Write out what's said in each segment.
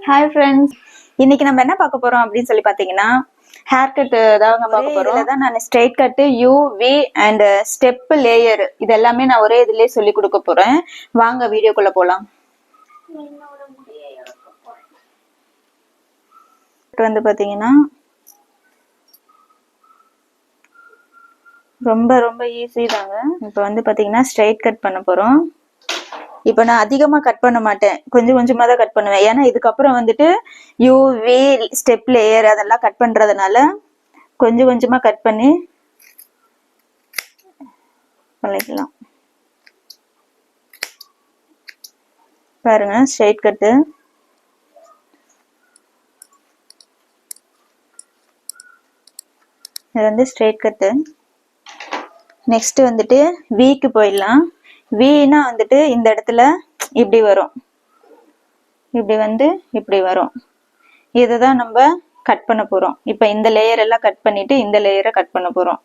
Hi friends, இன்னைக்கு நம்ம என்ன பார்க்க போறோம் அப்படின்னு சொல்லி பார்த்தீங்கன்னா ஹேர் கட் தாங்க பார்க்க போறோம். இதில் நான் straight cut, U, V and step, layer இது எல்லாமே நான் ஒரே இதுலேயே சொல்லி கொடுக்க போறேன். வாங்க வீடியோக்குள்ள போகலாம். வந்து பார்த்தீங்கன்னா ரொம்ப ரொம்ப ஈஸி தாங்க. இப்போ வந்து பார்த்தீங்கன்னா ஸ்ட்ரைட் கட் பண்ண போறோம். இப்போ நான் அதிகமாக கட் பண்ண மாட்டேன், கொஞ்சம் கொஞ்சமாக தான் கட் பண்ணுவேன். ஏன்னா இதுக்கப்புறம் வந்துட்டு யூவி ஸ்டெப் லேயர் அதெல்லாம் கட் பண்ணுறதுனால கொஞ்சம் கொஞ்சமாக கட் பண்ணி பண்ணிக்கலாம். பாருங்க, ஸ்ட்ரைட் கட்டு. இது வந்து ஸ்ட்ரைட் கட்டு. நெக்ஸ்ட் வந்துட்டு வீக்கு போயிடலாம். வீனா வந்துட்டு இந்த இடத்துல இப்படி வரும், இப்படி வந்து இப்படி வரும். இதுதான் நம்ம கட் பண்ண போறோம். இப்ப இந்த லேயர் எல்லாம் கட் பண்ணிட்டு இந்த லேயரை கட் பண்ண போறோம்.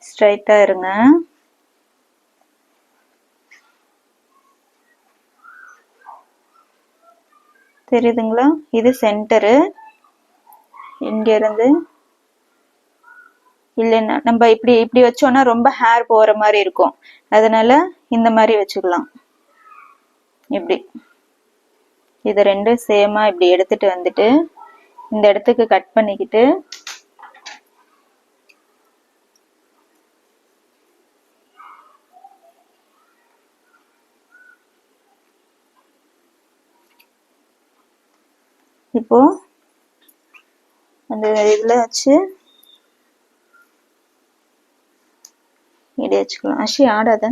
ஸ்ட்ரைட்டா இருங்க. தெரியுதுங்களா? இது சென்டரு. இங்க இருந்து இல்லைன்னா நம்ம இப்படி இப்படி வச்சோம்னா ரொம்ப ஹேர் போற மாதிரி இருக்கும். அதனால இந்த மாதிரி வச்சுக்கலாம். இப்படி இது ரெண்டும் சேமா இப்படி எடுத்துட்டு வந்துட்டு இந்த இடத்துக்கு கட் பண்ணிக்கிட்டு இப்போ அந்த இதுல வச்சு இப்படி வச்சுக்கலாம். அஷி ஆடாத.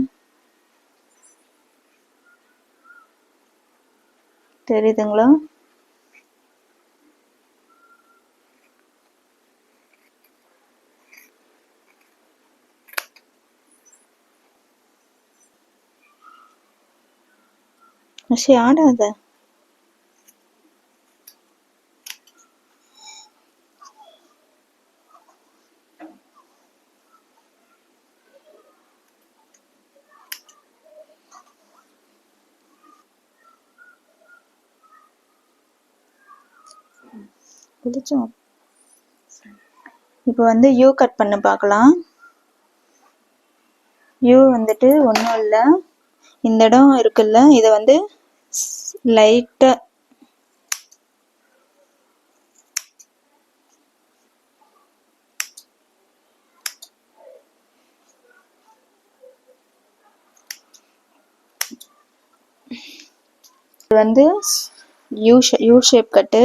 தெரியுதுங்களா? அஷி ஆடாத. இப்போ வந்து யூ கட் பண்ண பார்க்கலாம். யூ வந்துட்டு ஒன்றும் இல்லை, இந்த இடம் இருக்குல்ல, இதை வந்து லைட்டா வந்து யூ ஷேப் கட்டு.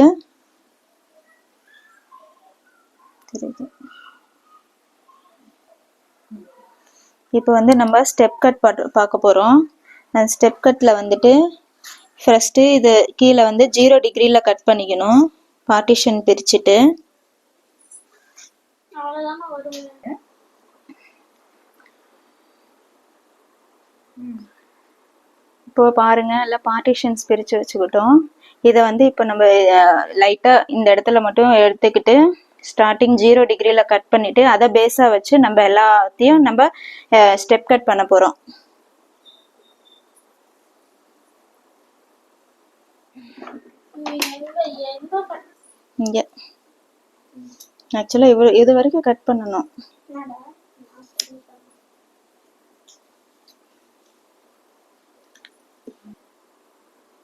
தெரியுது? இப்போ வந்து நம்ம ஸ்டெப் கட் பார்க்க போறோம். அந்த ஸ்டெப் கட்ல வந்துட்டு ஃபர்ஸ்ட் இது கீழே வந்து 0 டிகிரில கட் பண்ணிக்கணும், பார்ட்டிஷன் பிரிச்சுட்டு. இப்போ பாருங்க, எல்லாம் பார்ட்டிஷன்ஸ் பிரிச்சு வச்சுக்கிட்டோம். இதை வந்து இப்போ நம்ம லைட்டா இந்த இடத்துல மட்டும் எடுத்துக்கிட்டு ஸ்டார்டிங் 0 டிகிரில கட் பண்ணிட்டு அதை பேஸா வச்சு நம்ம எல்லாத்தையும் நம்ம ஸ்டெப் கட் பண்ண போறோம். இங்க ஆக்சுவலா இது வரைக்கும் கட் பண்ணணும்.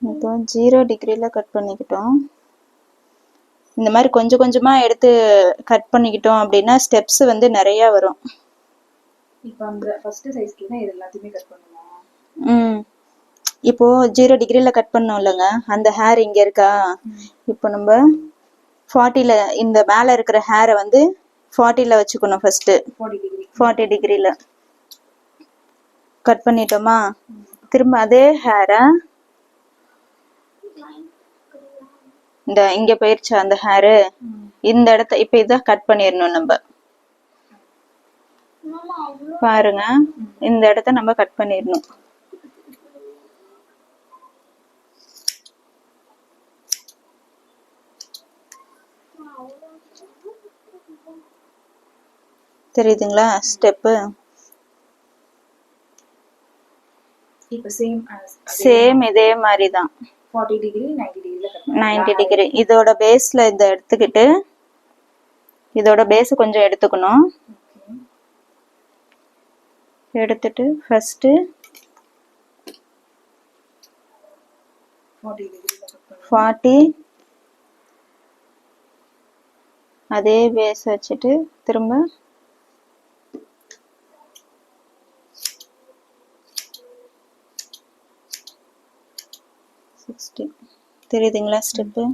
இப்போ 0 டிகிரில கட் பண்ணிக்கிட்டோம். இந்த மாதிரி கொஞ்சம் கொஞ்சமா எடுத்து கட் பண்ணிக்கிட்டோம் அப்படின்னா ஸ்டெப்ஸ் வந்து நிறைய வரும். இப்போ அந்த ஃபர்ஸ்ட் சைஸ்க்கு தான் இது எல்லாத்தையுமே கட் பண்ணுவோம். இப்போ 0 டிகிரில கட் பண்ணோம் இல்லைங்க, அந்த ஹேர் இங்க இருக்கா. இப்போ நம்ம 40ல இந்த மேல இருக்கிற ஹேரை வந்து 40ல வச்சுக்கணும். ஃபர்ஸ்ட் 40 டிகிரில கட் பண்ணிட்டோமா, திரும்ப அதே ஹேரை இந்த இங்க போயிருச்சு அந்த ஹேரு, இந்த இடத்த இப்ப இத கட் பண்ணிடணும் நம்ம. பாருங்க, இந்த இடத்த நம்ம கட் பண்ணிடணும். தெரியுதுங்களா ஸ்டெப்பு? இப்போ சேம் இதே மாதிரி தான். 40 டிகிரி 90 டிகிரில கட் 90 டிகிரி. இதோட பேஸ்ல இதை எடுத்துக்கிட்டு இதோட பேஸ் கொஞ்சம் எடுத்துக்கணும். எடுத்துட்டு ஃபர்ஸ்ட் 40 டிகிரில கட் பண்ணி 40 அதே பேஸ் வச்சுட்டு திரும்ப 60 தெரியுதுங்களா ஸ்டெப்பு?